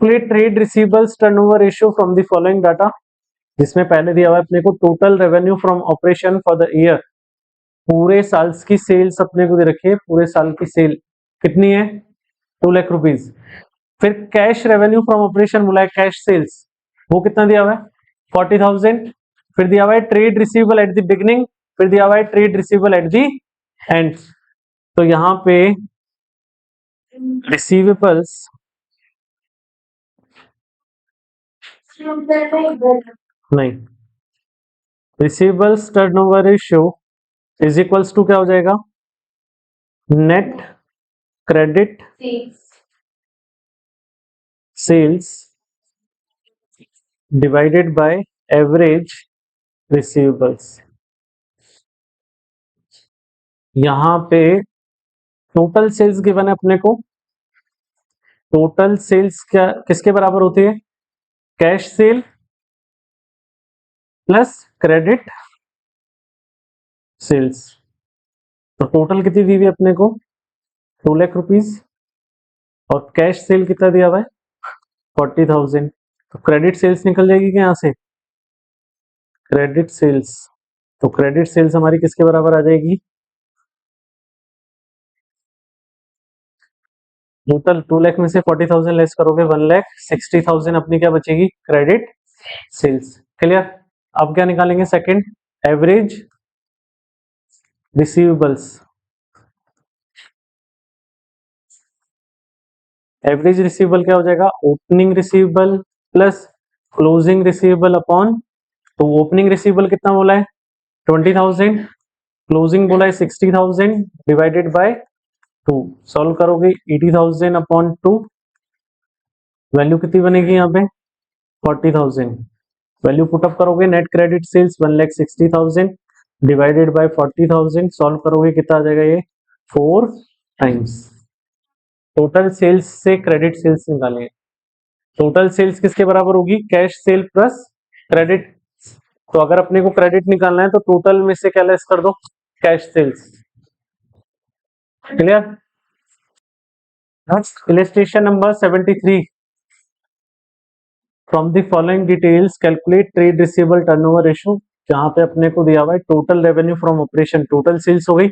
Calculate trade receivables turnover ratio from the following data, जिसमें पहले दिया हुआ है अपने को total revenue from operation for the year, पूरे साल की सेल्स अपने को दे रखी है, पूरे साल की सेल कितनी है 2 लाख रुपीज। फिर कैश रेवेन्यू फ्रॉम ऑपरेशन बोला है, कैश सेल्स वो कितना दिया हुआ है 40,000। फिर दिया हुआ है trade receivable at the beginning, फिर दिया हुआ है trade receivable at the end. तो यहां पे रिसीवेबल्स नहीं, receivables turnover ratio is equals to क्या हो जाएगा, net credit sales divided by average receivables. यहां पे टोटल सेल्स गिवन है अपने को, टोटल सेल्स क्या किसके बराबर होती है, cash sale plus credit sales. तो टोटल कितनी दी हुई है अपने को 2 लाख रुपीज, और कैश सेल कितना दिया हुआ है 40,000। तो क्रेडिट सेल्स निकल जाएगी क्या यहाँ से, क्रेडिट सेल्स। तो क्रेडिट सेल्स हमारी किसके बराबर आ जाएगी, टोटल 2 लाख में से 40,000 लेस करोगे 1,60,000 अपनी क्या बचेगी, क्रेडिट सेल्स। क्लियर। अब क्या निकालेंगे second, average receivables. Average receivable क्या हो जाएगा, opening receivable plus closing receivable upon, तो ओपनिंग रिसीवेबल कितना बोला है 20,000, क्लोजिंग बोला है 60,000 डिवाइडेड बाय 2। सॉल्व करोगे 80,000 अपॉन 2, वैल्यू कितनी बनेगी यहाँ पे 40,000। वैल्यू पुटअप करोगे, net credit sales 1,60,000 divided by 40,000, सॉल्व करोगे कितना आ जाएगा ये 4 टाइम्स। टोटल सेल्स से क्रेडिट सेल्स निकालेंगे, टोटल सेल्स किसके बराबर होगी, कैश सेल प्लस क्रेडिट। तो अगर अपने को क्रेडिट निकालना है तो टोटल में से क्या लेस कर दो, cash sales. Clear. Illustration number 73, from the following details calculate trade receivable turnover ratio. जहां पे अपने को दिया हुआ है total revenue from operation, total sales हो गई,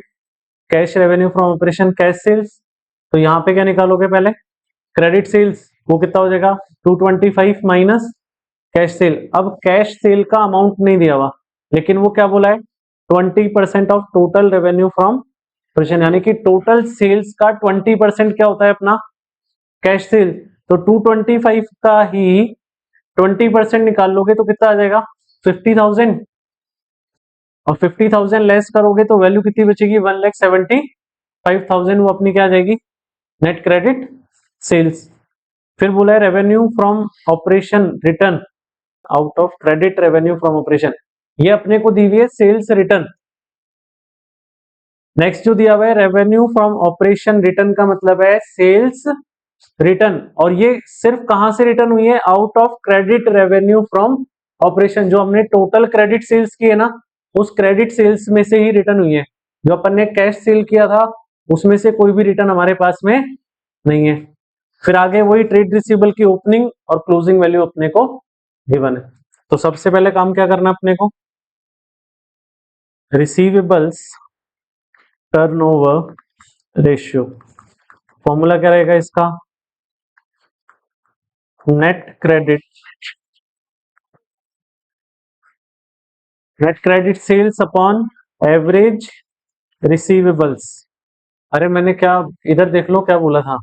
cash revenue from operation cash sales. तो यहाँ पे क्या निकालोगे पहले, क्रेडिट सेल्स वो कितना हो जाएगा 225 माइनस कैश सेल। अब कैश सेल का अमाउंट नहीं दिया हुआ, लेकिन वो क्या बोला है 20% of total revenue from operation, यानी कि टोटल सेल्स का 20% क्या होता है अपना कैश सेल। तो 225 का ही 20% निकाल लोगे तो कितना आ जाएगा 50,000, और 50,000 लेस करोगे तो वैल्यू कितनी बचेगी 1,75,000, वो अपनी क्या आ जाएगी नेट क्रेडिट सेल्स। फिर बोला है revenue from operation return out of credit revenue from operation, ये अपने को दी हुई है सेल्स रिटर्न। नेक्स्ट जो दिया हुआ है रेवेन्यू फ्रॉम ऑपरेशन रिटर्न का मतलब है सेल्स रिटर्न, और ये सिर्फ कहां से रिटर्न हुई है, out of credit revenue from operation. जो हमने टोटल क्रेडिट सेल्स की है ना, उस क्रेडिट सेल्स में से ही रिटर्न हुई है। जो अपन ने कैश सेल किया था उसमें से कोई भी रिटर्न हमारे पास में नहीं है। फिर आगे वही ट्रेड रिसीवेबल की ओपनिंग और क्लोजिंग वैल्यू अपने को गिवन है। तो सबसे पहले काम क्या करना अपने को, रिसीवेबल्स टर्नओवर रेशियो, फॉर्मूला क्या रहेगा इसका, net credit sales upon average receivables. अरे मैंने क्या, इधर देख लो क्या बोला था,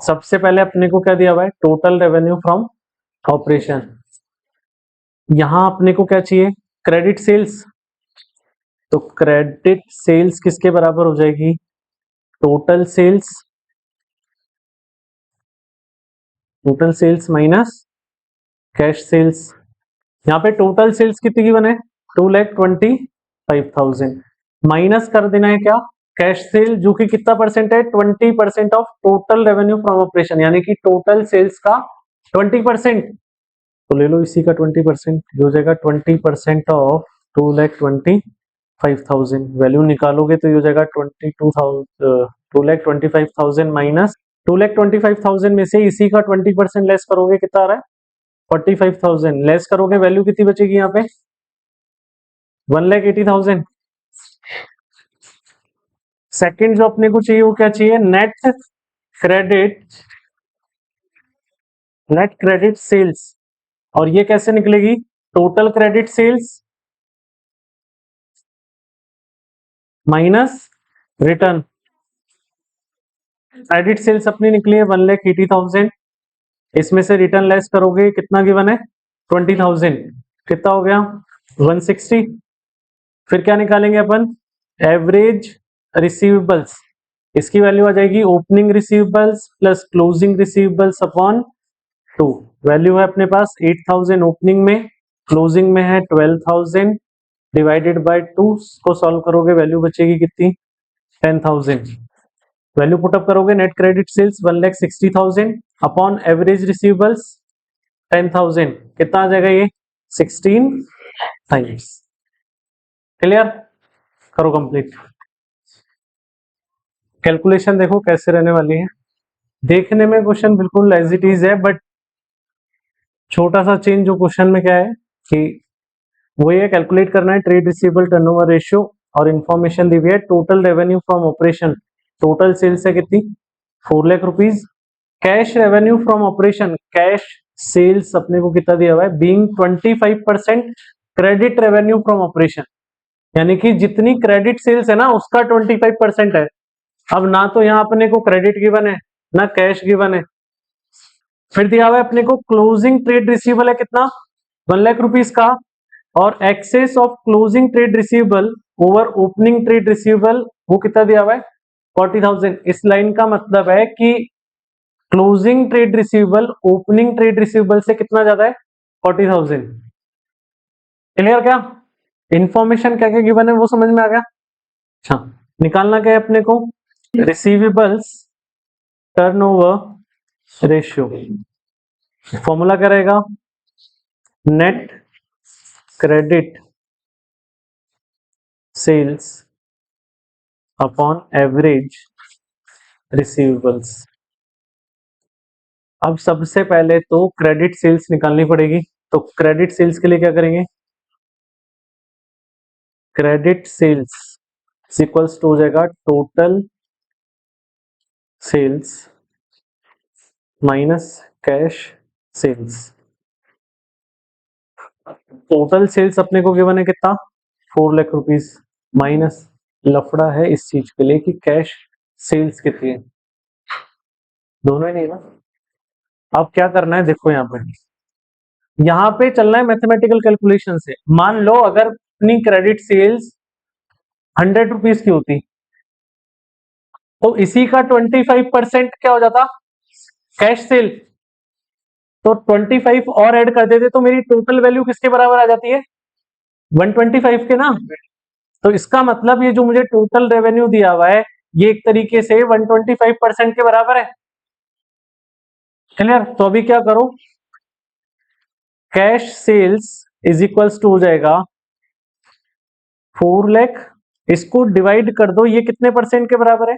सबसे पहले अपने को क्या दिया हुआ है टोटल रेवेन्यू फ्रॉम ऑपरेशन। यहां अपने को क्या चाहिए क्रेडिट सेल्स, तो क्रेडिट सेल्स किसके बराबर हो जाएगी total sales minus cash sales. यहाँ पे टोटल सेल्स कितनी की बने 2,25,000, माइनस कर देना है क्या कैश सेल, जो कि कितना परसेंट है 20% of total revenue from operation, यानी कि टोटल सेल्स का 20%। तो ले लो इसी का 20%, जो हो जाएगा 20% ऑफ 2,25,000। वैल्यू निकालोगे तो ये हो जाएगा 2,25,000 माइनस 2,25,000 में से इसी का 20% लेस करोगे, कितना आ रहा है? 45,000 लेस करोगे, वैल्यू कितनी बचेगी यहाँ पे? 1,80,000। सेकंड जो अपने को चाहिए वो क्या चाहिए? Net credit sales. और ये कैसे निकलेगी? Total credit sales minus return. Credit sales अपनी निकली है 1,80,000, इसमें से रिटर्न लेस करोगे, कितना गिवन है? 20,000, कितना हो गया? 160। फिर क्या निकालेंगे अपन? एवरेज रिसीवेबल्स, इसकी वैल्यू आ जाएगी opening receivables plus closing receivables upon 2। Value है अपने पास 8,000 ओपनिंग में, क्लोजिंग में है 12,000, डिवाइडेड बाय 2 को सॉल्व करोगे, वैल्यू बचेगी कितनी? 10,000। वैल्यू पुटअप करोगे, net credit sales 1,60,000 upon average receivables 10,000, कितना आ जाएगा ये? 16 टाइम्स। क्लियर? करो कंप्लीट। कैलकुलेशन देखो कैसे रहने वाली है। देखने में क्वेश्चन बिल्कुल एज इट इज है, बट छोटा सा चेंज जो क्वेश्चन में क्या है कि वो ये कैलकुलेट करना है ट्रेड रिसीवेबल टर्नओवर रेशियो, और इंफॉर्मेशन दी हुई है total revenue from operation. Total sales है कितनी? 4 lakh rupees. Cash revenue from operation, cash sales अपने को कितना दिया हुआ है? Being 25% credit revenue from operation, यानी कि जितनी क्रेडिट सेल्स है ना उसका 25% है। अब ना तो यहाँ अपने को क्रेडिट गिवन है ना कैश गिवन है। फिर दिया हुआ है अपने को क्लोजिंग ट्रेड रिसीवेबल है कितना? 1 लाख रुपीज का, और excess of closing trade receivable over opening trade receivable वो कितना दिया हुआ है? 40,000। इस लाइन का मतलब है कि closing trade receivable opening trade receivable से कितना ज्यादा है? 40,000। क्लियर? क्या इंफॉर्मेशन क्या क्या गिवन है वो समझ में आ गया? अच्छा, निकालना क्या है अपने को? Receivables turnover ratio. फॉर्मूला क्या रहेगा? Net credit sales upon average receivables. अब सबसे पहले तो क्रेडिट सेल्स निकालनी पड़ेगी, तो क्रेडिट सेल्स के लिए क्या करेंगे? क्रेडिट सेल्स इक्वल्स टू हो जाएगा total sales minus cash sales. Total sales अपने को गिवन है कितना? 4 लाख रुपीस, माइनस लफड़ा है इस चीज के लिए कि कैश सेल्स कितनी है, दोनों ही नहीं ना। अब क्या करना है देखो, यहाँ पे चलना है मैथमेटिकल कैलकुलेशन से। मान लो अगर अपनी क्रेडिट सेल्स 100 रुपीज की होती तो इसी का 25% क्या हो जाता? Cash cell. तो 25 और ऐड कर देते तो मेरी टोटल वैल्यू किसके बराबर आ जाती है? 125 के ना। तो इसका मतलब ये जो मुझे टोटल रेवेन्यू दिया हुआ है ये एक तरीके से 125% के बराबर है। क्लियर? तो अभी क्या करो, cash sales is equals to हो जाएगा 4 लाख, इसको डिवाइड कर दो, ये कितने परसेंट के बराबर है?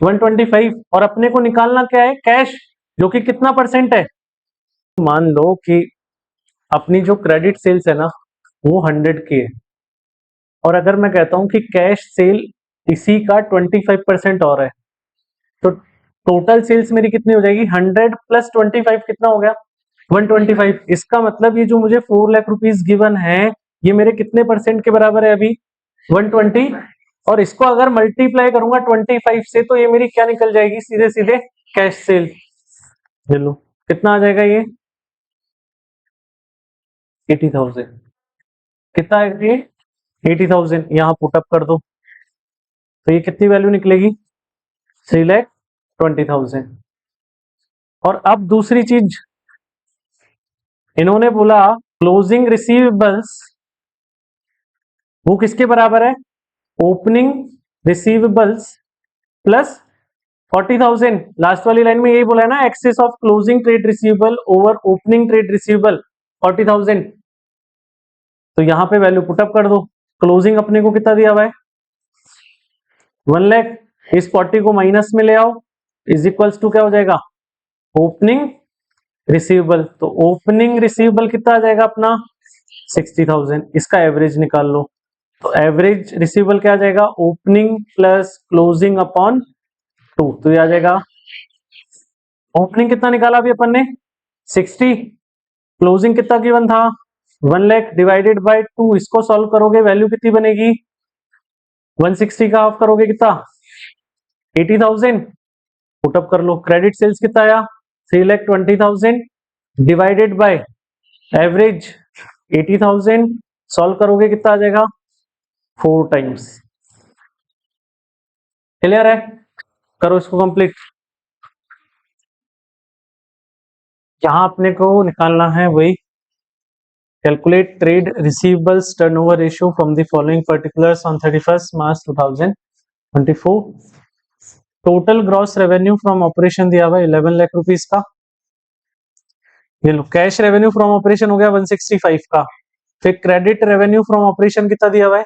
125। और अपने को निकालना क्या है? कैश, जो कि कितना परसेंट है? मान लो कि अपनी जो क्रेडिट सेल्स है ना वो 100 की है, और अगर मैं कहता हूं कि कैश सेल इसी का 25% और है, तो टोटल सेल्स मेरी कितनी हो जाएगी? 100 प्लस 25 कितना हो गया? 125। इसका मतलब ये जो मुझे 4 लाख रुपीज गिवन है ये मेरे कितने परसेंट के बराबर है अभी? 120। और इसको अगर मल्टीप्लाई करूंगा 25 से तो ये मेरी क्या निकल जाएगी? सीधे सीधे कैश सेल। चलो कितना आ जाएगा ये? 80,000। कितना है ये? 80,000। यहाँ पुटअप कर दो तो ये कितनी वैल्यू निकलेगी? 3,20,000। और अब दूसरी चीज इन्होंने बोला क्लोजिंग रिसीवेबल्स वो किसके बराबर है? Opening receivables plus 40,000। लास्ट वाली लाइन में यही बोला है ना, excess of closing trade receivable over opening trade receivable 40,000। तो यहां पे वैल्यू पुटअप कर दो। क्लोजिंग अपने को कितना दिया हुआ है? 1 लाख। इस 40 को माइनस में ले आओ इज इक्वल्स टू क्या हो जाएगा, ओपनिंग रिसीवेबल। तो ओपनिंग रिसीवेबल कितना आ जाएगा अपना 60,000, इसका एवरेज निकाल लो। तो एवरेज रिसीवेबल क्या आ जाएगा, ओपनिंग प्लस क्लोजिंग अपॉन 2। तो ये आ जाएगा, ओपनिंग कितना निकाला अभी अपन ने 60, क्लोजिंग कितना गिवन था 1 लाख डिवाइडेड बाय 2। इसको सॉल्व करोगे वैल्यू कितनी बनेगी, 160 का हाफ करोगे कितना 80,000। पुटअप कर लो, क्रेडिट सेल्स कितना आया 3,20,000 डिवाइडेड बाय एवरेज 80,000, सॉल्व करोगे कितना आ जाएगा 4 टाइम्स। क्लियर है, करो इसको कंप्लीट। यहां अपने को निकालना है वही, calculate trade receivables turnover ratio from the following particulars on 31st March 2024। Total gross revenue from operation दिया हुआ 11 लाख रुपीस का। ये लो, कैश रेवेन्यू फ्रॉम ऑपरेशन हो गया 165 का। फिर क्रेडिट रेवेन्यू फ्रॉम ऑपरेशन कितना दिया हुआ है,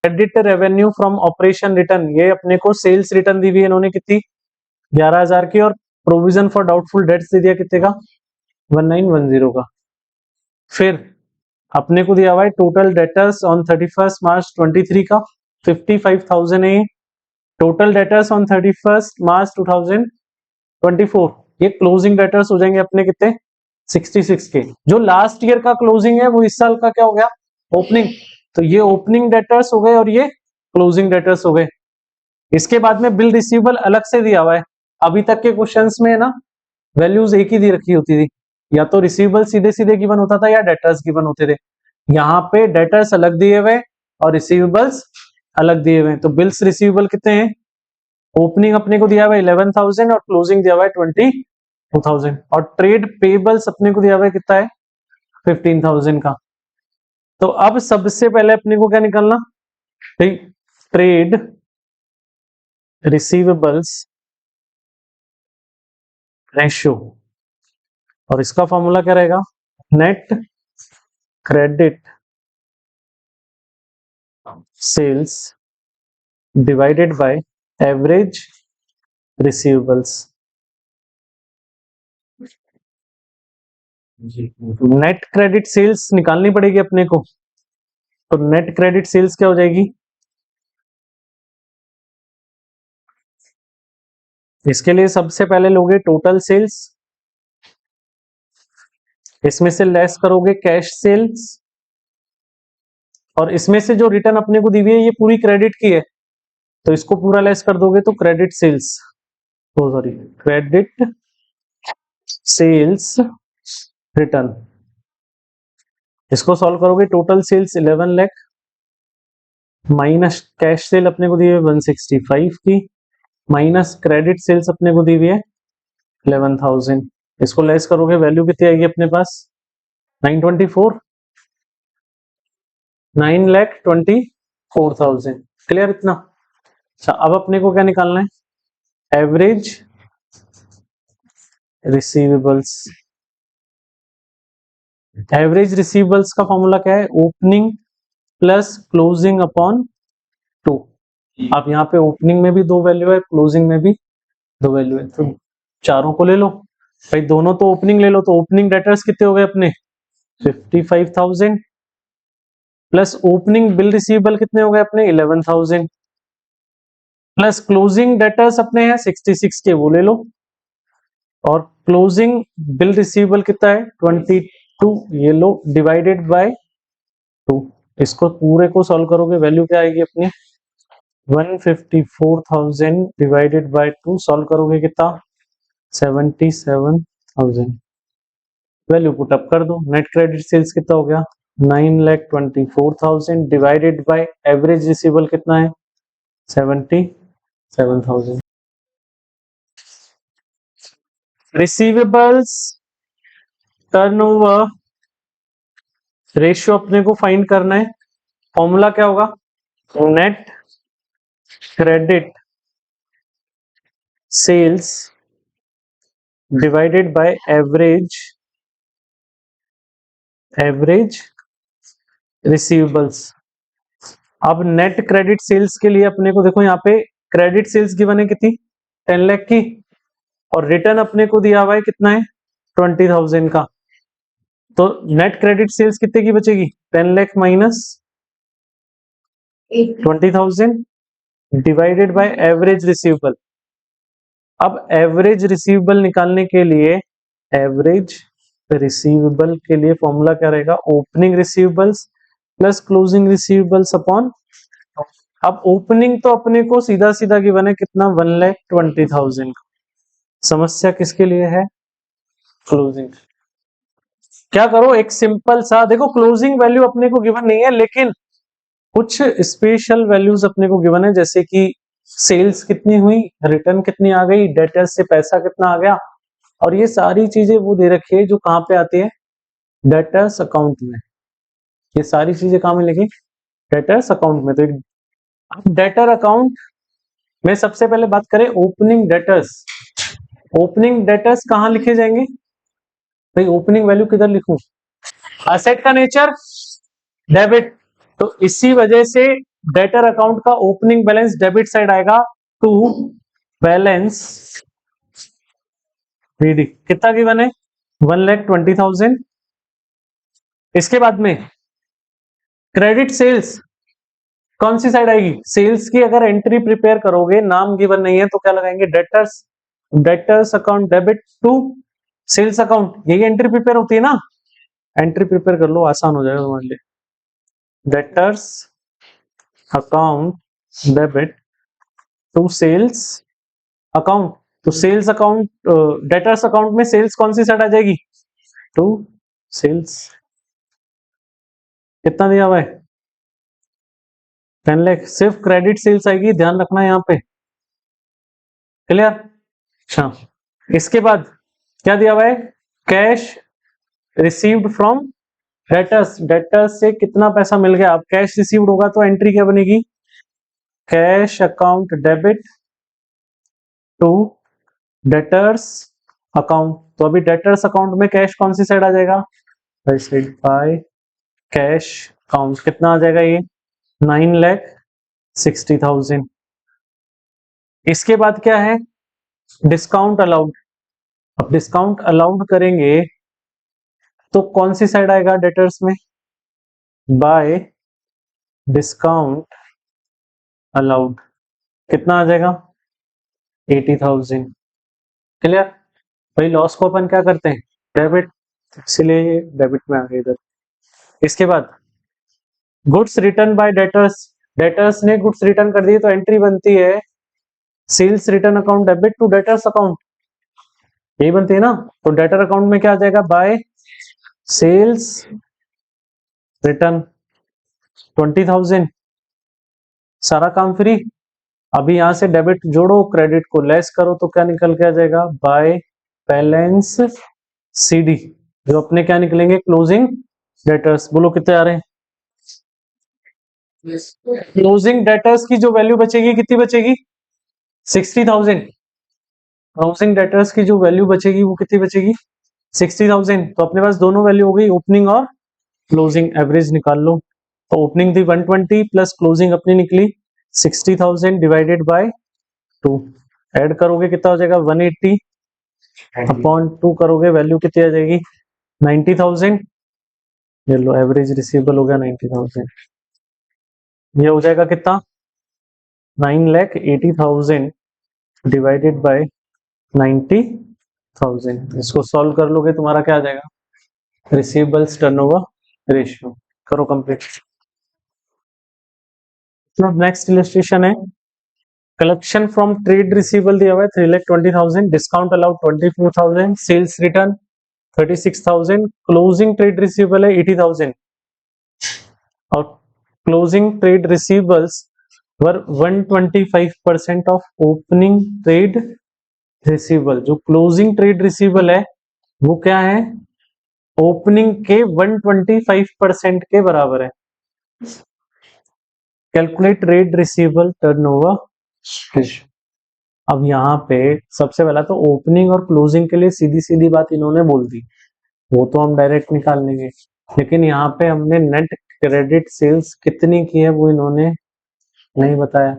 credit revenue from operation return, ये अपने को सेल्स रिटर्न दी हुई है इन्होंने कितनी 11,000 की, और प्रोविजन फॉर डाउटफुल डेट्स दे दिया कितने का 1910 का। फिर अपने को दिया हुआ है टोटल डेटर्स ऑन 31st मार्च 23 का 55,000 है। टोटल डेटर्स ऑन 31st मार्च 2024, ये क्लोजिंग डेटर्स हो जाएंगे अपने कितने 66 के। जो लास्ट ईयर का क्लोजिंग है वो इस साल का क्या हो गया ओपनिंग, तो ये ओपनिंग डेटर्स हो गए और ये क्लोजिंग डेटर्स हो गए। इसके बाद में बिल रिसीवेबल अलग से दिया हुआ है। अभी तक के क्वेश्चंस में ना वैल्यूज एक ही दी रखी होती थी, या तो रिसीवेबल सीधे सीधे गिवन होता था या डेटर्स गिवन होते थे। यहाँ पे डेटर्स अलग दिए हुए और रिसीवेबल्स अलग दिए हुए। तो बिल्स रिसीवेबल कितने हैं, ओपनिंग अपने को दिया हुआ है 11,000 और क्लोजिंग दिया हुआ है 22,000, और ट्रेड पेबल्स अपने को दिया हुआ है कितना है 15,000 का। तो अब सबसे पहले अपने को क्या निकालना, ट्रेड रिसीवेबल्स रेशियो, और इसका फॉर्मूला क्या रहेगा, net credit sales divided by average receivables. Net credit sales निकालनी पड़ेगी अपने को, तो नेट क्रेडिट सेल्स क्या हो जाएगी, इसके लिए सबसे पहले लोगे टोटल सेल्स, इसमें से लेस करोगे कैश सेल्स, और इसमें से जो रिटर्न अपने को दी हुई है ये पूरी क्रेडिट की है, तो इसको पूरा लेस कर दोगे तो क्रेडिट सेल्स, तो सॉरी क्रेडिट सेल्स रिटर्न। इसको सॉल्व करोगे total sales 11 lakh minus cash sale अपने को दी हुई है 165 की, माइनस क्रेडिट सेल्स अपने को दी हुई है 11,000। इसको लेस करोगे वैल्यू कितनी आएगी अपने पास 924, 9,24,000। क्लियर इतना। अच्छा अब अपने को क्या निकालना है, एवरेज रिसीवेबल्स। एवरेज रिसीवेबल्स का फॉर्मूला क्या है, ओपनिंग प्लस क्लोजिंग अपॉन 2। अब यहाँ पे ओपनिंग में भी 2 वैल्यू है, क्लोजिंग में भी 2 वैल्यू है, तो चारों को ले लो भाई, दोनों तो ओपनिंग ले लो। तो ओपनिंग डेटर्स कितने हो गए अपने 55,000, प्लस ओपनिंग बिल रिसीवेबल कितने हो गए अपने 11,000, प्लस क्लोजिंग डेटर्स अपने हैं 66 के, वो ले लो, और क्लोजिंग बिल रिसीवेबल कितना है 22, ये लो, डिवाइडेड बाय 2। इसको पूरे को सॉल्व करोगे वैल्यू क्या आएगी अपनी 154,000 डिवाइडेड बाय 2, सॉल्व करोगे कितना 77,000। वैल्यू पुट अप कर दो, नेट क्रेडिट सेल्स कितना हो गया 9,24,000 डिवाइडेड बाय एवरेज रिसीवेबल कितना है 77,000। रिसीवेबल्स टर्नओवर रेशियो अपने को फाइंड करना है, फॉर्मूला क्या होगा, net credit sales divided by average receivables. अब नेट क्रेडिट सेल्स के लिए अपने को देखो यहाँ पे क्रेडिट सेल्स गिवन है कितनी 10 लाख की, और रिटर्न अपने को दिया हुआ है कितना है 20,000 का। तो नेट क्रेडिट सेल्स कितने की बचेगी 10 lakh minus 20,000 divided by average receivable. अब एवरेज रिसीवेबल निकालने के लिए एवरेज रिसीवेबल के लिए फॉर्मूला क्या रहेगा opening receivables plus closing receivables upon. अब ओपनिंग तो अपने को सीधा सीधा गिवन है कितना 1,20,000 का। समस्या किसके लिए है क्लोजिंग। क्या करो एक सिंपल सा देखो क्लोजिंग वैल्यू अपने को गिवन नहीं है लेकिन कुछ स्पेशल वैल्यूज अपने को गिवन है जैसे कि सेल्स कितनी हुई रिटर्न कितनी आ गई डेटर्स से पैसा कितना आ गया और ये सारी चीजें वो दे रखी है जो कहां पे आती है डेटर्स अकाउंट में। ये सारी चीजें कहां मिलेगी डेटर्स अकाउंट में। तो डेटर अकाउंट में सबसे पहले बात करें ओपनिंग डेटर्स। ओपनिंग डेटर्स कहां लिखे जाएंगे भाई ओपनिंग वैल्यू किधर लिखूं एसेट का नेचर डेबिट। तो इसी वजह से डेटर अकाउंट का ओपनिंग बैलेंस डेबिट साइड आएगा टू बैलेंस रीडी कितना गिवन है 1,20,000। इसके बाद में क्रेडिट सेल्स कौन सी साइड आएगी सेल्स की अगर एंट्री प्रिपेयर करोगे नाम गिवन नहीं है तो क्या लगाएंगे debtors. Debtors account debit to sales account यही एंट्री प्रिपेयर होती है ना एंट्री प्रिपेयर कर लो आसान हो जाएगा तुम्हारे लिए। Debtors account debit to sales account. तो सेल्स अकाउंट डेटर्स अकाउंट में सेल्स कौन सी साइड आ जाएगी टू सेल्स। कितना दिया हुआ है 10 लाख। सिर्फ क्रेडिट सेल्स आएगी ध्यान रखना यहाँ पे क्लियर। अच्छा इसके बाद क्या दिया हुआ है cash received from debtors. Debtors से कितना पैसा मिल गया अब कैश रिसीव्ड होगा तो एंट्री क्या बनेगी cash account debit to debtors account. तो अभी डेटर्स अकाउंट में कैश कौन सी साइड आ जाएगा बाय कैश अकाउंट कितना आ जाएगा ये 9,60,000। इसके बाद क्या है डिस्काउंट अलाउड। अब डिस्काउंट अलाउड करेंगे तो कौन सी साइड आएगा डेटर्स में बाय डिस्काउंट अलाउड कितना आ जाएगा 80,000 क्लियर। भाई लॉस को अपन क्या करते हैं डेबिट इसलिए डेबिट में आ गए इधर। इसके बाद goods return by debtors. Debtors ने गुड्स रिटर्न कर दिए तो एंट्री बनती है sales return account debit to debtors account यही बनती है ना। तो डेटर अकाउंट में क्या आ जाएगा बाय सेल्स रिटर्न 20,000 सारा काम फ्री। अभी यहां से डेबिट जोड़ो क्रेडिट को लेस करो तो क्या निकल के आ जाएगा बाय बैलेंस सीडी जो अपने क्या निकलेंगे क्लोजिंग डेटर्स। बोलो कितने आ रहे हैं क्लोजिंग डेटर्स की जो वैल्यू बचेगी कितनी बचेगी 60,000। क्लोजिंग डेटर्स की जो वैल्यू बचेगी वो कितनी बचेगी 60,000। तो अपने पास दोनों वैल्यू हो गई ओपनिंग और क्लोजिंग एवरेज निकाल लो। तो ओपनिंग थी 120 प्लस क्लोजिंग अपनी निकली 60,000 डिवाइडेड बाय 2 ऐड करोगे कितना हो जाएगा 180 अपॉन 2 करोगे वैल्यू कितनी आ जाएगी 90,000। ये लो एवरेज रिसीवेबल हो गया 90,000। ये हो जाएगा कितना 9,80,000 डिवाइडेड बाय 90,000। इसको सॉल्व कर लोगे तुम्हारा क्या आ जाएगा रिसीवेबल्स टर्नओवर रेशियो। करो कंप्लीट। नेक्स्ट इलस्ट्रेशन है कलेक्शन फ्रॉम ट्रेड रिसीवेबल दिया हुआ है 3,20,000 discount allowed 24,000 sales return 36,000 closing trade receivable है 80,000 और closing trade receivables were 125% of opening trade receivable. जो क्लोजिंग ट्रेड रिसीवेबल है वो क्या है ओपनिंग के 125% के बराबर है। Calculate trade receivable turnover. अब यहाँ पे सबसे पहला तो ओपनिंग और क्लोजिंग के लिए सीधी सीधी बात इन्होंने बोल दी वो तो हम डायरेक्ट निकाल लेंगे लेकिन यहाँ पे हमने नेट क्रेडिट सेल्स कितनी की है वो इन्होंने नहीं बताया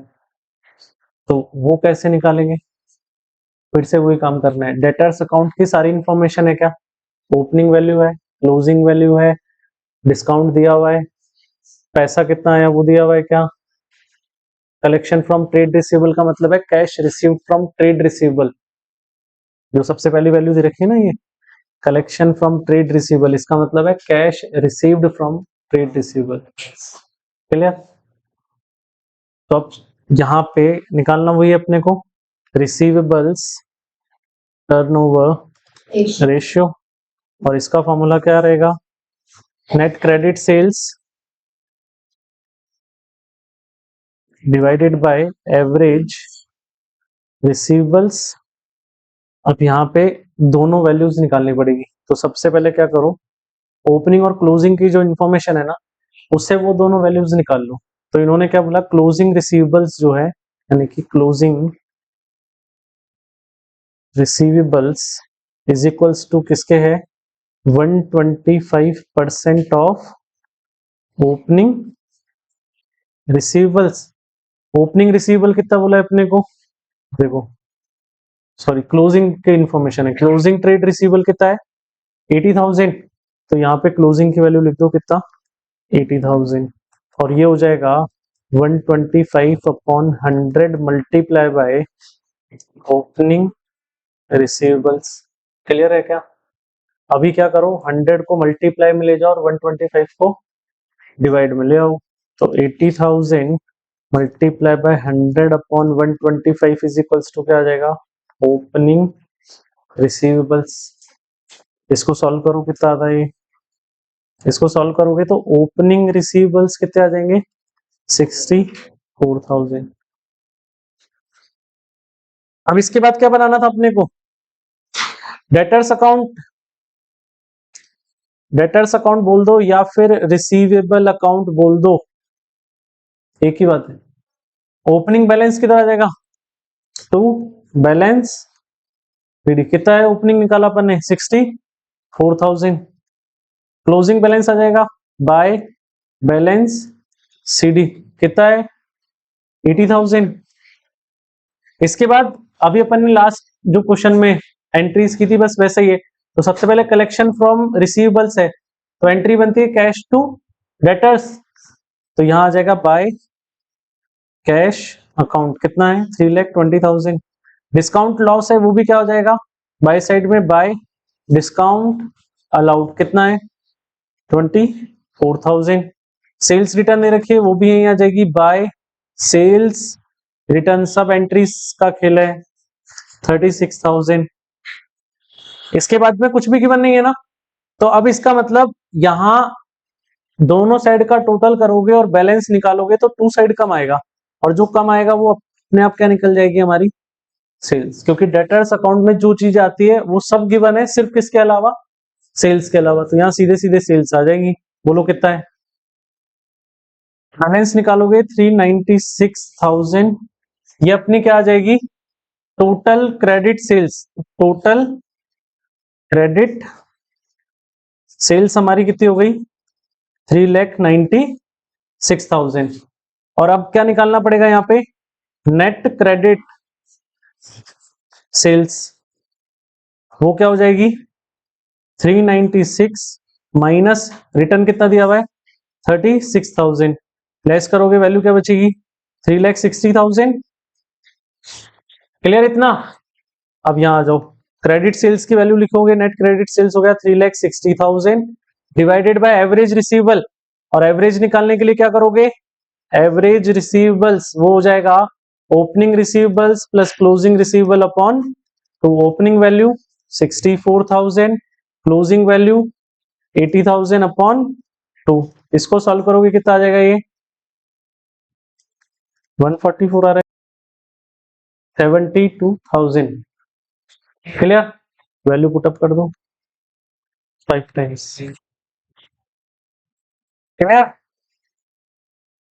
तो वो कैसे निकालेंगे। फिर से वही काम करना है। डेटर्स अकाउंट की सारी इंफॉर्मेशन है क्या, ओपनिंग वैल्यू है, क्लोजिंग वैल्यू है, डिस्काउंट दिया हुआ है, पैसा कितना आया वो दिया हुआ है क्या, कलेक्शन फ्रॉम ट्रेड रिसीवेबल का मतलब है cash received from trade receivable, जो सबसे पहली वैल्यू दे रखी है ना ये कलेक्शन फ्रॉम ट्रेड रिसीवेबल, इसका मतलब है cash received from trade receivable. Clear? तो अब यहाँ पे निकालना वही अपने को रिसीवेबल्स टर्नओवर रेशियो, और इसका फॉर्मूला क्या रहेगा, net credit sales divided by average receivables. अब यहाँ पे दोनों वैल्यूज निकालनी पड़ेगी, तो सबसे पहले क्या करो, ओपनिंग और क्लोजिंग की जो इन्फॉर्मेशन है ना उससे वो दोनों वैल्यूज निकाल लो। तो इन्होंने क्या बोला, क्लोजिंग रिसीवेबल्स जो है यानी कि closing receivables is equals to किसके है 125% of opening receivables. Opening receivable कितना बोला है अपने को, देखो सॉरी क्लोजिंग की इंफॉर्मेशन है, क्लोजिंग ट्रेड रिसीवेबल कितना है 80,000, तो यहाँ पे क्लोजिंग की वैल्यू लिख दो कितना 80,000, और ये हो जाएगा 125/100 multiply by opening receivables. Clear है क्या? अभी क्या करो 100 को मल्टीप्लाई में ले जाओ और 125 को डिवाइड में ले आओ, तो 80,000 multiply by 100/125 is equals to क्या आ जाएगा ओपनिंग रिसीवेबल्स। इसको सॉल्व करो कितना आता है, इसको सॉल्व करोगे तो ओपनिंग रिसीवेबल्स कितने आ जाएंगे 64,000। अब इसके बाद क्या बनाना था अपने को, डेटर्स अकाउंट, डेटर्स अकाउंट बोल दो या फिर रिसीवेबल अकाउंट बोल दो, एक ही बात है। ओपनिंग बैलेंस कितना आ जाएगा 2 बैलेंस कितना है, ओपनिंग निकाला अपन ने 64,000, क्लोजिंग बैलेंस आ जाएगा बाय बैलेंस सीडी कितना है 80,000। इसके बाद अभी अपन ने लास्ट जो क्वेश्चन में एंट्रीज की थी बस वैसे ही है, तो सबसे पहले कलेक्शन फ्रॉम रिसीवेबल्स है, तो एंट्री बनती है कैश टू डेटर्स, तो यहां आ जाएगा बाय कैश अकाउंट कितना है 3,20,000। डिस्काउंट लॉस है वो भी क्या हो जाएगा बाय साइड में बाय डिस्काउंट अलाउड कितना है 24,000। सेल्स रिटर्न दे रखी है वो भी यहीं आ जाएगी बाय सेल्स रिटर्न, सब एंट्रीज का खेल है 36,000। इसके बाद में कुछ भी गिवन नहीं है ना, तो अब इसका मतलब यहां दोनों साइड का टोटल करोगे और बैलेंस निकालोगे तो टू साइड कम आएगा, और जो कम आएगा वो अपने आप क्या निकल जाएगी हमारी सेल्स, क्योंकि डेटर्स अकाउंट में जो चीज आती है वो सब गिवन है सिर्फ किसके अलावा सेल्स के अलावा, तो यहाँ सीधे सीधे सेल्स आ जाएंगी। बोलो कितना है, बैलेंस निकालोगे 396,000, ये अपनी क्या आ जाएगी total credit sales, total credit sales हमारी कितनी हो गई 3,96,000। और अब क्या निकालना पड़ेगा यहाँ पे नेट क्रेडिट सेल्स, वो क्या हो जाएगी 396 माइनस रिटर्न कितना दिया हुआ है 36,000, लेस करोगे वैल्यू क्या बचेगी 3,60,000। क्लियर इतना? अब यहां आ जाओ, क्रेडिट सेल्स की वैल्यू लिखोगे, नेट क्रेडिट सेल्स हो गया 3,60,000 डिवाइडेड बाय एवरेज रिसीवेबल, और एवरेज निकालने के लिए क्या करोगे एवरेज रिसीवेबल्स, वो हो जाएगा opening receivables plus closing receivable upon two, opening value 64,000 closing value 80,000 upon 2, इसको सॉल्व करोगे कितना आ जाएगा ये 144 आ रहा है 72,000। क्लियर? वैल्यू पुटअप कर दो 5 टाइम्स। क्लियर?